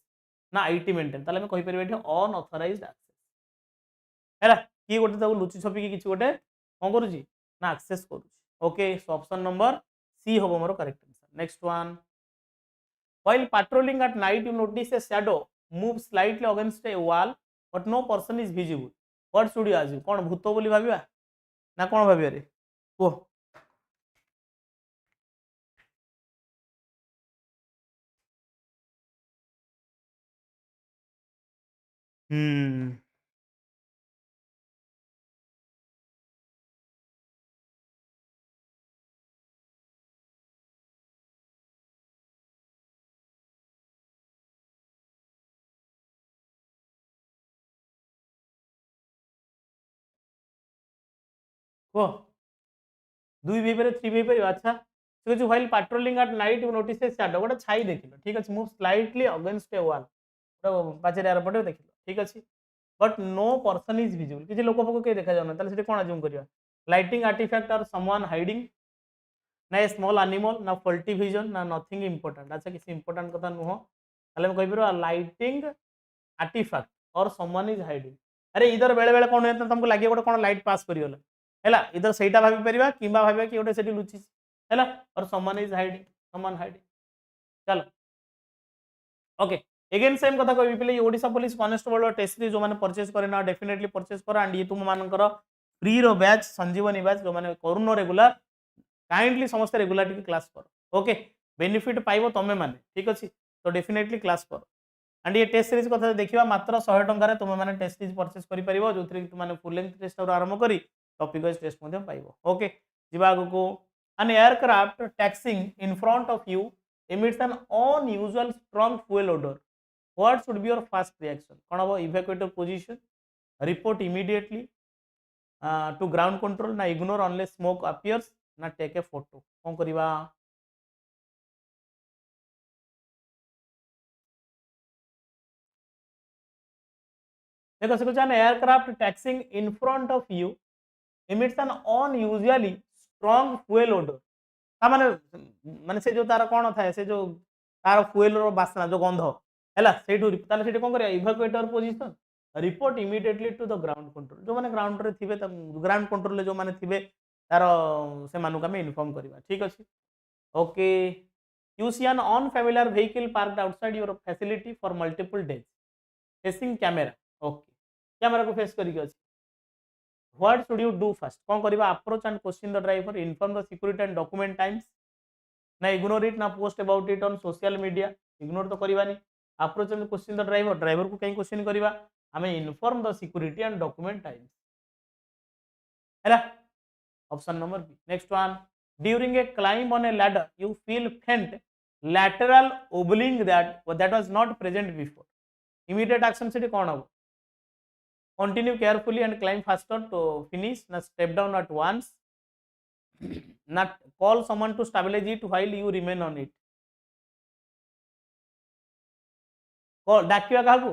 ना IT maintain ताले हम कहि परबे एठी अनऑथराइज्ड एक्सेस हैला की गोटे ताऊ लुचि छपी की किछि गोटे कोन करूछि ना एक्सेस करूछि okay so option number C होबो more correct answer next one while patrolling at night you notice a shadow move slightly against a wall but no person is visible what should you assume कोन भूत बोली भाबिबा ना कोन भाबिया रे को हम्म को दुई भी पारे थ्री भी पारे अच्छा ठीक अछि while patrolling at night you notice a shadow गोटे छाई देखिलो ठीक अछि move slightly against a wall गोटे पाचेर आर पटे देखिलो ठीक अछि but no person is visible किछि लोक फोक के देखा जाउना ताले सेठी कोन अज्यूम करिया लाइटिंग आर्टिफैक्ट और समवन हाइडिंग ना स्मॉल एनिमल ना फल्टी विजन ना नथिंग इंपोर्टेंट अच्छा किसी इंपोर्टेंट कथा नुह ताले हम कहि परबा लाइटिंग आर्टिफैक्ट और समवन इज हाइडिंग अरे इधर बेले बेले कोन होता तुमको लागे गोटे कोन लाइट पास करियोला हैला इधर सेटा भाबी परिबा किबा भाबा कि गोटे सेठी लुचि हैला और someone is hiding someone hiding चलो ओके अगेन सेम कथा कहबी पले Odisha police constable test series जो माने परचेज करे ना डेफिनेटली परचेज कर एंड ये तुम मानकर फ्री रो बैच संजीवनी बैच जो माने करूनो रेगुलर काइंडली समस्त रेगुलर क्लास कर ओके बेनिफिट पाइबो तमे माने ठीक अछि तो डेफिनेटली क्लास कर एंड ये टेस्ट सीरीज कथा देखिबा मात्र 100 टंका रे तुम माने टेस्ट सीरीज परचेज करि परिबो जोथि तुम माने फुल लेंथ टेस्ट और आरंभ करी टॉपिक वाइज टेस्ट मध्ये पाइबो ओके जिबा को an aircraft taxiing in front of you emits an unusual strong fuel odor what should be your first reaction kon abo evacuate position report immediately to ground control na ignore unless smoke appears na take a photo kon kariba देखो से कुछ an aircraft taxiing in front of you emits an unusually strong fuel odor माने माने से जो तार कोन थाए से जो तार फ्यूल रो बासना जो गंध हैला सेठू ताले सेठी कोन करिया evacuator position report immediately to the ground control जो माने ग्राउंड रे थिबे ग्राउंड कंट्रोल ले जो माने थिबे तार से मानु का में इन्फॉर्म करबा ठीक अछि okay you see an unfamiliar vehicle parked outside your facility for multiple days facing camera okay camera को फेस करिक अछि what should you do first कौन करिबा approach and question the driver inform the security and document times ना ignore it ना post about it on social media ignore तो करिबानी approach and question the driver driver को कहीं question करिबा हमें inform the security and document times हैला option number B next one during a climb on a ladder you feel faint lateral oblique that was not present before immediate action से कौन हो continue carefully and climb faster to finish na step down at once na call someone to stabilize it while you remain on it call डाकिया काहू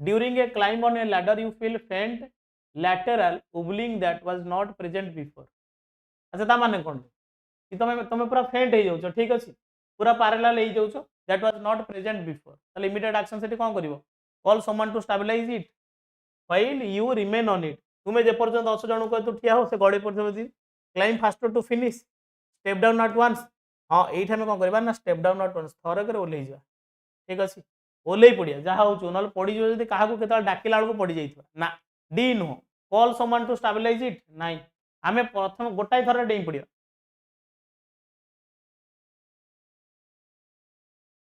during a climb on a ladder you feel faint lateral oblique that was not present before अच्छा ता माने कोन कि तमे पूरा फेंट हे जाउछो ठीक अछि पूरा पैरेलल हे जाउछो that was not present before ताले immediate action सेठी कोन करिवो call someone to stabilize it while you remain on it तुम्हें जे पर्यंत 10 जन को तो ठिया हो से गड़ी पड़थबे climb faster to finish step down at once हां एठा में कोन करबा ना स्टेप डाउन एट वंस थरे करे ओले जा ठीक अछि ओले पड़िया जहा हो नल पड़ी जो जदी काहा को केता डाकिला को पड़ी जाइतबा ना D no call someone to stabilize it नाही हमें प्रथम गोटाई थरे डेई पड़िया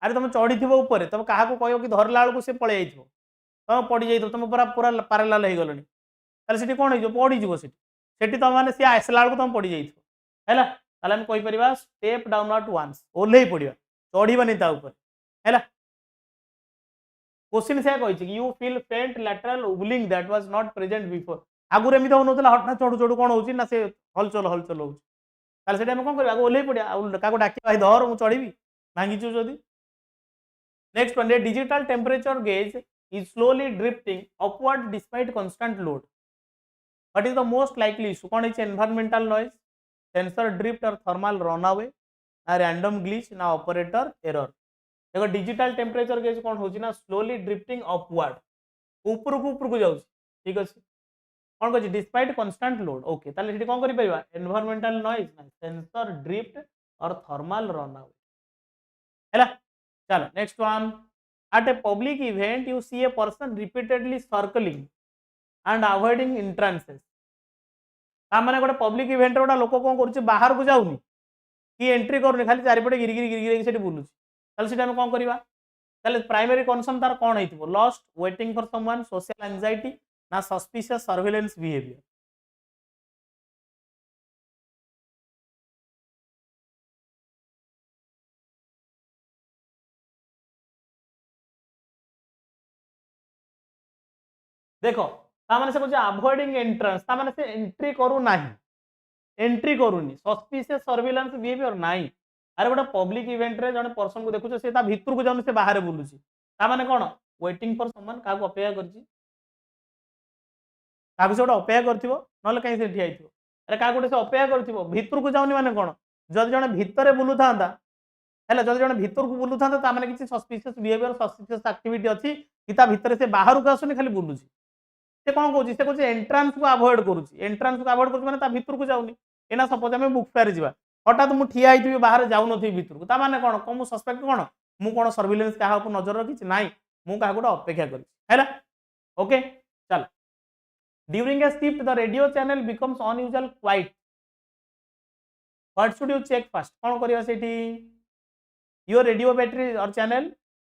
अरे तुम चढ़ी थो ऊपर तुम क्या कह कि धरला बेलू से पलि जाइए तुम पड़ी जाइए तुम पूरा पूरा पारालाल हो गलनी ताले सेठी कोन हो पड़ी सेठी सेठी तुम मैंने सी आसला बेलू तुम पड़ी जाइए है कहीपर स्टेप डाउन एट वन्स ओल्लै पड़ा चढ़ीबनी है क्वेश्चन से कही you feel faint lateral wobbling that was not present before आगुरी एमती होना हठात चढ़ू चढ़ू कौन होना से हलचल हलचल हो कौन कर ओल्लै पड़ा क्या डाक भाई धर मुझे चढ़ी भांगीचु जदि next one digital temperature gauge is slowly drifting upward despite constant load what is the most likely issue कौन है environmental noise sensor drift or thermal run away ना रैंडम ग्लिच ना ऑपरेटर एरर देखो डिजिटल टेम्परेचर गेज कौन होना slowly drifting upward ऊपर को जाऊँ ठीक अच्छे कौन कर डिस्पाइट कांस्टेंट लोड ओके ताले सेठी कौन करि परिबा एनवायरमेंटल नॉइज ना sensor drift or thermal runaway है चलो next one at a public event you see a person repeatedly circling and avoiding entrances माने गोटे पब्लिक इवेंट गोटा लोक कौन कर बाहर को जाऊनी कि एंट्री करूनी खाली चारिपटे गिरी गिरी गिरी गिरी बुलूँ ताले कौन करवा ताले प्राइमरी कंसर्न तार कौन हो lost waiting for someone social anxiety ना सस्पिशियस सर्वेलेंस बिहेवियर देखो तामाने से कुछ अवॉइडिंग एंट्रेंस तामाने से एंट्री करू नाही एंट्री करूनी सस्पिशियस सर्वेलेंस बिहेवियर नाही अरे गोटे पब्लिक इवेंट रे जने पर्सन को देखुछ से ता भीतर को जाउनी से बाहर बुलुची ता माने कोन वेटिंग फॉर समवन का अपेक्षा करची का से गोटे अपेक्षा करथिबो नले कहीं से ठिया आइथिबो अरे का गोटे से अपेक्षा करथिबो भीतर को जाउनी माने कोन जदि जने भीतर बुलु थांदा हैला जदि जने भीतर को बुलु थांदा ता माने किछि सस्पिशियस बिहेवियर सस्पिशियस एक्टिविटी अछि कि ता भीतर से बाहर को आसुनी खाली बुलुची से कौन कौन से कौन एंट्रांस को अवॉइड करुच्ची एंट्रांस को अवॉइड कर भीतर को जाऊनी एना सपोज आम बुक फेयर जा हठात मुझे ठिया होती बाहर जाऊन भीतर को ताने कौन कौन सस्पेक्ट कौन मुझे सर्विलेंस क्या नजर रखी ना मुझे गोटे अपेक्षा कर ओके चल during a shift the radio channel becomes unusual quite what should you check first कौन करवा से योर रेडियो बैटरी और channel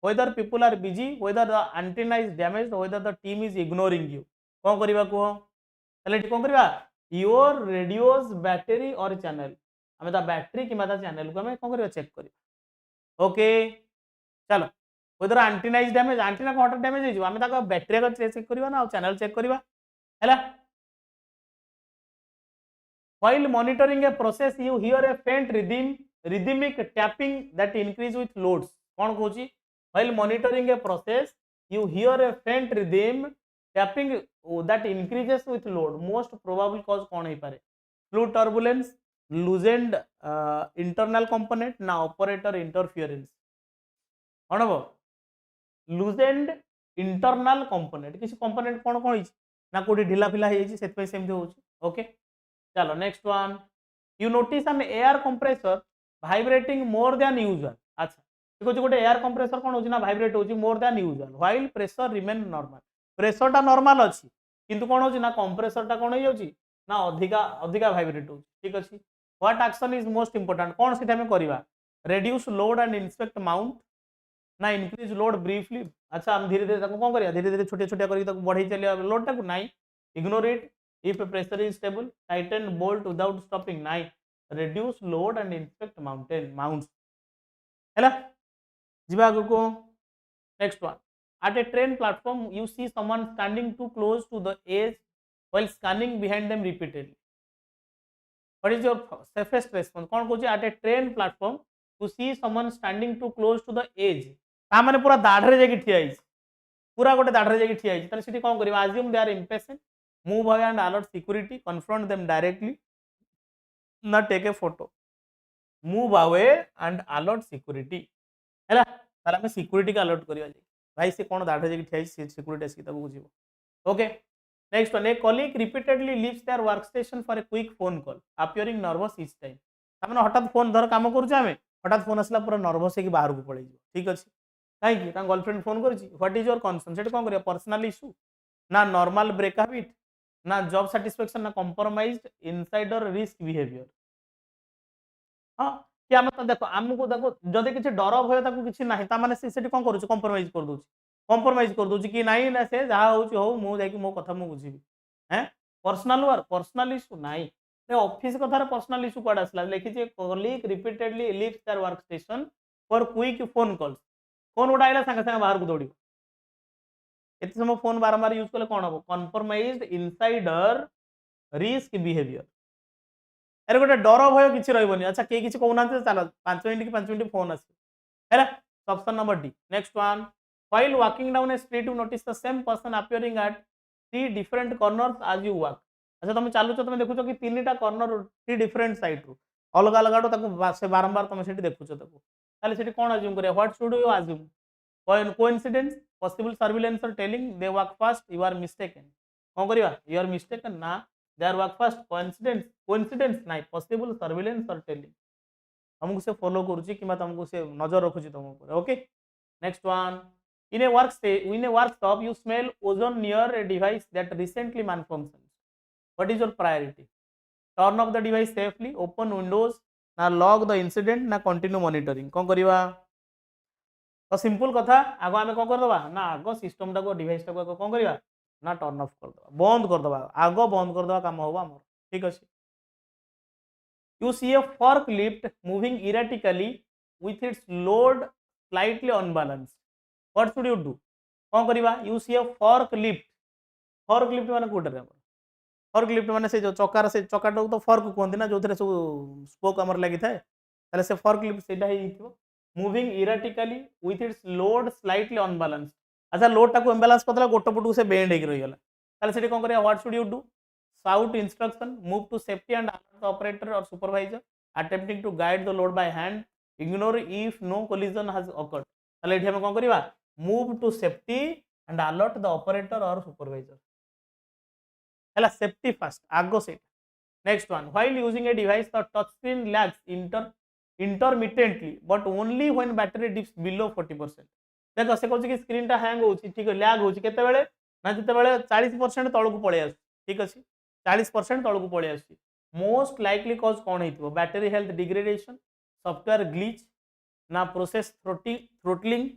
whether people are busy whether the antenna is damaged whether the team is ignoring you कौन करवा कह ताले कौन करवा योर रेडियोज बैटरी और चैनल आम बैटरी कि चैनल को आम कौन करवा चेक कर ओके चलो whether antenna is damaged antenna को हटात डैमेज हो आम बैटरी चेक करवा ना चैनल चेक करवा है while monitoring a process you hear a faint rhythmic tapping that increase with loads कौन कहूँ while monitoring a process you hear a faint rhythm tapping that increases with load most probable cause कौन हो पारे fluid turbulence loosened internal component ना operator interference कौन हम loosened internal component किसी component कौन कौन ना कोठी ढिला फिला सेमती हो ओके चलो next one you notice an air compressor vibrating more than usual अच्छा देखो गोटे एयर कंप्रेसर कौन होना भाइब्रेट होची more than usual while pressure remain normal pressure टा नॉर्मल अच्छी किंतु कौन होची ना कंप्रेसर टा कौन हो ना अधिका अधिका भाइब्रेट हो ठीक अच्छे what action is most important कौन से करवा reduce load and inspect mount ना इंक्रीज लोड ब्रीफली अच्छा हम धीरे धीरे कौन करिया धीरे धीरे छोटे छोटे करके बढ़ई चलिए लोड टाक नाई ignore it if pressure is stable tighten bolt without stopping नाई reduce load and inspect mounts है जीवा को next one at a train platform you see someone standing too close to the edge while scanning behind them repeatedly what is your safest response कौन कहूँ at a train platform you see someone standing too close to the edge ता माने पूरा दाढ़रे जाके ठिया है पूरा गोटे दाढ़रे जाके ठिया है ताले सिटी कौन करबा assume they are impatient move away and alert security confront them directly ना take a photo move away and alert security है ताले हमें सिक्योरिटी का अलर्ट करिया भाई से कौन दाढ़ जाके ठिया है सिक्योरिटी आसी तब बुझिबो okay next one a colleague repeatedly leaves their workstation for a quick phone call appearing nervous each time तामने हठात फोन धर काम करूचे आमे हठात फोन आसला पूरा नर्वस है कि बाहर को पड़े ठीक अच्छे कहीं गर्लफ्रेंड फोन कर व्हाट इज योर कंसर्न से कौन कर पर्सनल इशू ना नॉर्मल ब्रेक हैबिट ना जॉब सैटिस्फैक्शन ना कॉम्प्रोमाइज्ड इनसाइडर रिस्क बिहेवियर हाँ कि आम तो देखो आमको देखो जदि किसी डर भय किसी ना माने से कौन कर कम्प्रोमाइज कर दूसरी कंप्रोमाइज कर दूची कि नहीं ना से जहाँ होची हो मु जाई मो कथा मु बुझिबी हैं पर्सनल वर्क पर्सनल इशू नहीं रे ऑफिस कथार पर्सनल इशू कौन आसला लिखी colleague repeatedly leaves their workstation for quick phone calls phone गोटा आइला संगे संगे बाहर को दौड़ एत समय फोन बारंबार यूज कले कौन हम कन्फर्माइज्ड इनसाइडर रिस्क बिहेवियर अरे गोटे डर भय किसी रही अच्छा किए किसी कहना चल 5 मिनट कि 5 मिनट फोन आस option number D next one while walking down a street you notice the same person appearing at 3 different corners as you walk अच्छा तुम चलुच तुम देखुच कि 3टा कॉर्नर 3 डिफरेंट साइड रु अलग अलग से बारंबार तुम से देखुच ताले से कौन अज्यूम करिया what should you assume coincidence possible surveillance or tailing they work fast you are mistaken कौन करिया यू आर मिस्टेकन ना they are work fast coincidence coincidence नहीं पॉसिबल सर्विलेंस और टेलिंग तुमको से फॉलो करूची कि तुमको से नजर रखुची तुम ऊपर okay next one in a workshop you smell ozone near a device that recently malfunctioned what is your priority turn off the device safely open windows ना log the incident ना continue monitoring कौन करिवा तो simple कथा आगो आमे कौन करदबा ना आगो सिस्टम टाको डिवाइस टाको आगो कौन करिवा ना टर्न ऑफ करदबा बंद करदबा आगो बंद करदबा काम होबा हमर ठीक अछि you see a forklift moving erratically with its load slightly unbalanced what should you do कौन करिवा you see a forklift माने कोटर हमर forklift माने से जो चकार से चकाटा तो fork कहंती ना जो थरे सब स्पोक हमर लागि थाए ताले से forklift सेटा ही हिथिबो moving erratically with its load slightly unbalanced अच्छा लोड टाको इम्बैलेंस करतला गोटो पटू से बेंड हेक रही गला ताले सेठी कौन करिया what should you do shout instruction move to safety and alert the operator or supervisor attempting to guide the load by hand ignore if no collision has occurred ताले एठी हम कौन करिवा move to safety and alert the operator or supervisor hela safety first आगो से next one while using a device the touch screen lags intermittently but only when battery dips below 40% देखो से कहूँ कि स्क्रीन टा हैंग होची ठीक है लैग होची केते बेले ना जते बेले 40% तळकु पळे आस ठीक अछि 40% तळकु पळे आसी मोस्ट लाइकली कॉज कौन हेतिबो battery health degradation software glitch ना प्रोसेस थ्रोटलिंग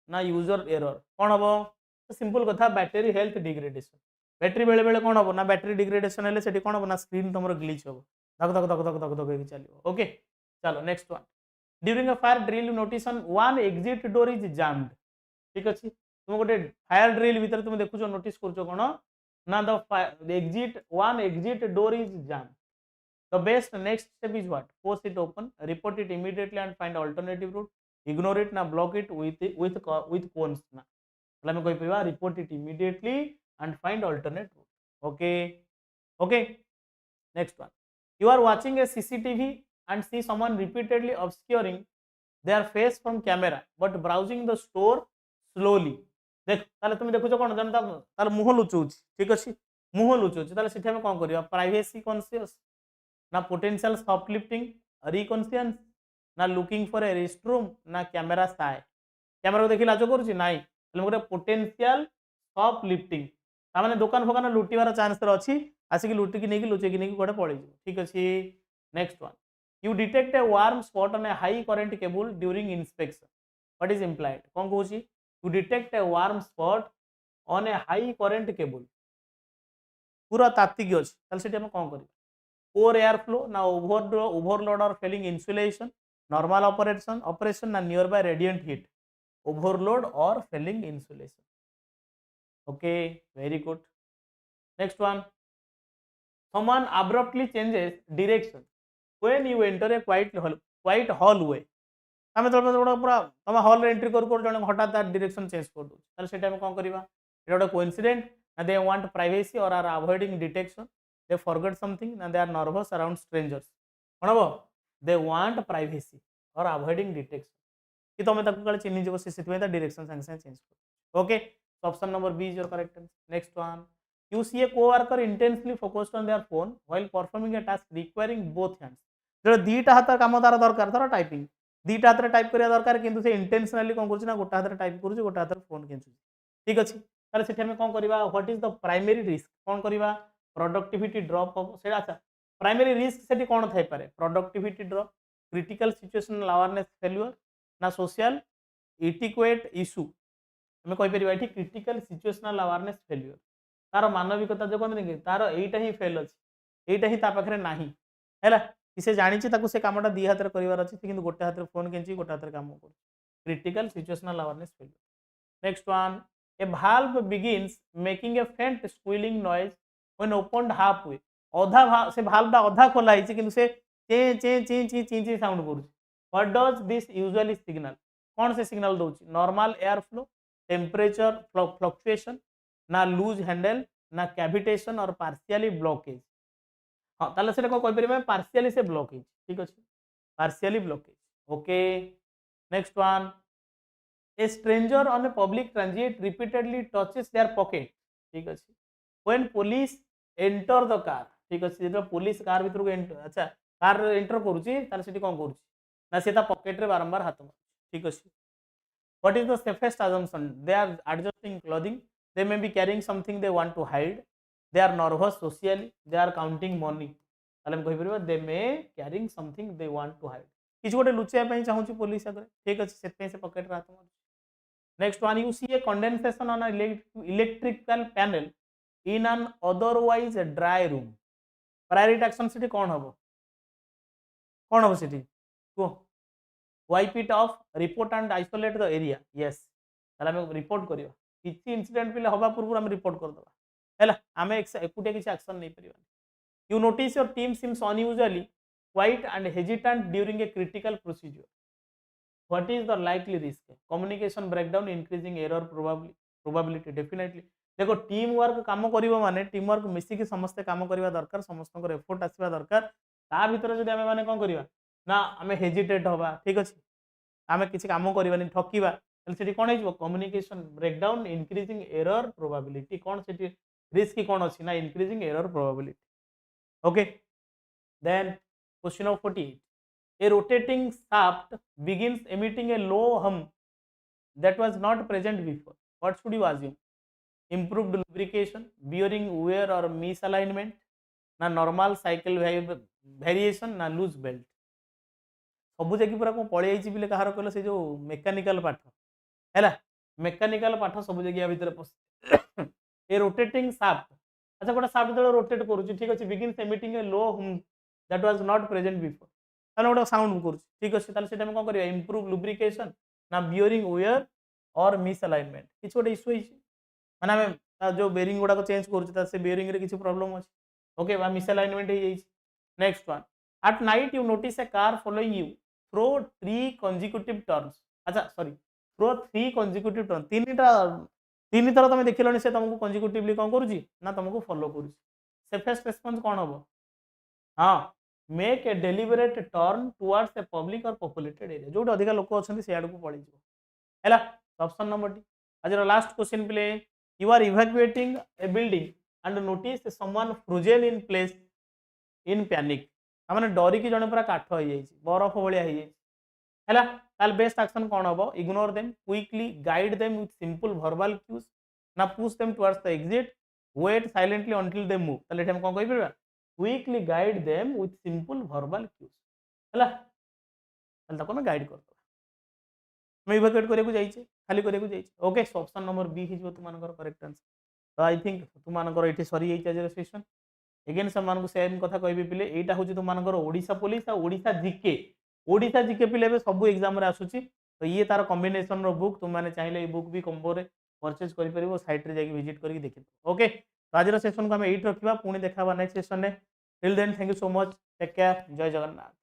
ना यूजर एरर कौन हम तो सिंपल कथा बैटरी हेल्थ डिग्रेडेशन बैटरी बेले बेले कौन हम ना बैटरी डिग्रेडेशन हेले सेठी कौन हम ना स्क्रीन तुमर ग्लिच हो धक धक धक धक धक धक चलियो ओके चलो next one during a fire drill you notice on one exit door is jammed ठीक अछि तुम गोटे फायर ड्रिल भीतर तुम देखुछो नोटिस करछो कोन ना the exit door is jam the best next step is what force it open report it immediately and find alternative route ignore it ना ब्लॉक इट विथ कोन्स ना मतलब मैं कहि परबा report it immediately and find alternate route okay okay next one you are watching a CCTV and see someone repeatedly obscuring their face from camera but browsing the store slowly देख ताले तुम देखुछ कोन जनता ताले मुह लुचौछ ठीक अछि मुह लुचौछ ताले सेठी हम कोन करिया प्राइवेसी कॉन्शियस ना पोटेंशियल सॉफ्ट लिफ्टिंग रिकॉन्शियस ना looking for a rest room ना कैमरा साय कैमरा को देखि लाजो करूछि नाही ताले मोरे पोटेंशियल सॉफ्ट लिफ्टिंग ता माने दुकान फोकान लुटिवार चांस तर अछि आसी कि लुटि कि नेकी लुचे कि नेकी कोडे पळै जो ठीक अछि next one you detect a warm spot on a high current cable during inspection what is implied कोन कहूछि to detect a warm spot on a high current cable पूरा तात्विक अछि ताल सेठी हम कोन करी पोर एयर फ्लो ना ओवरलोड और फेलिंग इंसुलेशन नॉर्मल ऑपरेशन ना nearby radiant heat overload और failing insulation okay very good next one someone abruptly changes direction when you enter a quiet hallway आम तो पूरा तुम हॉल एंट्री कर जन हठात तार डायरेक्शन चेंज कर दो ताले सेटा हम कोन करबा एटा गोटे कोइंसिडेंट ना दे वांट प्राइवेसी और are avoiding detection they forget something ना they are nervous around strangers कोन हो दे वांट प्राइवेसी और अवॉइडिंग डिटेक्शन कि तुम ताको काले चिन्हि जबो से सेति ता डायरेक्शन संग संग चेंज कर okay option number B is your correct answer next one you see a coworker intensely focused on their phone while performing a task requiring both hands जो दीटा हाथ काम तार दरकार थर टाइपिंग दीटा हाथ टाइप करिया दरकार किंतु से इंटेंशनली कोन करछि ना गोटा हाथ टाइप करछि गोटा हाथ फोन केंचु ठीक अछि ताले सेठी हम कोन करबा what is the primary risk कोन करबा प्रोडक्टिविटी ड्रॉप ऑफ से अच्छा प्राइमरी रिस्क सेठी कोन थाई पारे productivity drop critical situational awareness failure ना सोशल इटिक्वेट इशू आम कहीपर ये क्रिटिकल सिचुएशनल अवेयरनेस फेल्यूर तार मानविकता जो कहते कि तार यहीटा ही फेल अच्छे यहीटा ही पाखे ना है कि से जानी से कमटा दी हाथ करार अच्छे कि गोटे हाथ फोन केंची गोटे हाथ कम कर critical situational awareness failure. Next one a valve begins making a faint squealing noise when opened halfway अधा से भाल्वटा अधा खोला है कि से चे चे चे ची ची ची साउंड करूँ। What does this usually signal कौन से सिग्नल दौर normal air flow temperature fluctuation ना लूज हैंडल ना कैविटेशन और पार्शियली ब्लॉकेज। हाँ ताले से कौन कहीपर पार्शियली से ब्लॉकेज ठीक अच्छे partially blockage okay. Next one A stranger on a public transit repeatedly touches their pocket ठीक अच्छे when police enter the car ठीक अच्छे जो पुलिस कार भीतर को अच्छा कार एंटर करुच्ची कौन करुच्ची सी पॉकेट रे बारंबार हाथ मार ठीक अच्छे। What is the safest assumption they are adjusting clothing they may be carrying something they want to hide they are nervous socially they are counting money कहीपर they may carrying something they want to hide किसी गोटे लुचाई चाहूँगी police आगे ठीक अच्छे से pocket हाथ मार। Next one, you see a condensation on an electrical panel in an otherwise dry room. Priority action city कौन हम सिटी को wipe it off, report and isolate the area. Yes, ताला हमें रिपोर्ट करियो किसी इंसिडेंट पिले हवा पूर्व हम रिपोर्ट कर दबा हैला हमें एकुटिया किसी एक्शन नहीं परिबा। You notice your team seems unusually quiet and hesitant during a critical procedure. What is the likely risk? Communication breakdown, increasing error probability. Definitely देखो टीम वर्क काम करिवो माने टीम वर्क मिसिकी समस्त काम करिवा दरकार समस्त एफर्ट आसीबा दरकार ता भीतर जदि आमे माने कोन करिवा ना आमे हेजिटेट होबा ठीक अछि आमे किछि काम करिवानी ठकीबा तले सेठी कोन हेजबो communication breakdown increasing error probability कोन सेठी रिस्क कोन अछि ना increasing error probability okay. Then question of 48 a rotating shaft begins emitting a low hum that was not present before. What should you assume? Improved lubrication, bearing wear or misalignment, ना normal cycle variation, ना loose belt. सबू जगह पूरा कौन पड़े जाइए कहार कहल से जो मेकानिकल पाठ है मेकानिकल पाठ सब जगह भितर पस ए रोटेटिंग शाफ्ट अच्छा गोटे शाफ्ट जो रोटेट करुच्ची ठीक अच्छे begins emitting a low hum that was not present before ताले गोटे साउंड कर ठीक अच्छे ताले कौन कर इम्प्रूव लुब्रिकेशन ना बियरिंग वेयर और मिसअलाइनमेंट किसी गोटे इश्यू माने आम जो बेरिंग गुड़ाक चेंज कर बेरिंग रे किसी प्रॉब्लम अच्छे ओके बा मिसअलाइनमेंट हो जाइए। Next one at night you notice a car following you through 3 consecutive turns अच्छा सॉरी थ्रो 3 consecutive टर्न तीन थर तुम देख लो से तुमको कंजिक्यूटिवली कौन करुच्ची ना तुमको फॉलो करुच्ची सेफेस्ट रेस्पॉन्स कौन हम हाँ make a deliberate turn towards a public और पॉपुलेटेड एरिया जो अधिक लोक अच्छा से आड़ को पड़े है ऑप्शन नंबर डी। आज लास्ट क्वेश्चन प्ले you are evacuating a building and notice someone frozen in place in panic मैंने डरिकी जड़े पूरा काठ हो बरफ भाया है बेस्ट एक्शन कौन हम ignore them quickly guide them with simple verbal cues ना push them towards the exit wait silently until they move ताले हम कौन कह quickly guide them with simple verbal cues है गाइड कर इवैक्यूएट करके खाली करके okay so option number B हो तुम करेक्ट आंसर। तो आई थिंक तुम ये सरी जाइए सेशन एगेन से सेम कथा कह पिले यहाँ हूँ तुम ओडिशा पुलिस और ओडिशा जिके पिले सब एग्जाम आसूसी तो ये तार कॉम्बिनेशन रो बुक तुमने चाहिए ये बुक भी कम्बो परचेज कर साइट रे जाके विजिट करके देखिए ओके। तो आज सेशन को आम यही रखा पुणी देखा नेक्स्ट सेशन में till then thank you so much take care जय जगन्नाथ।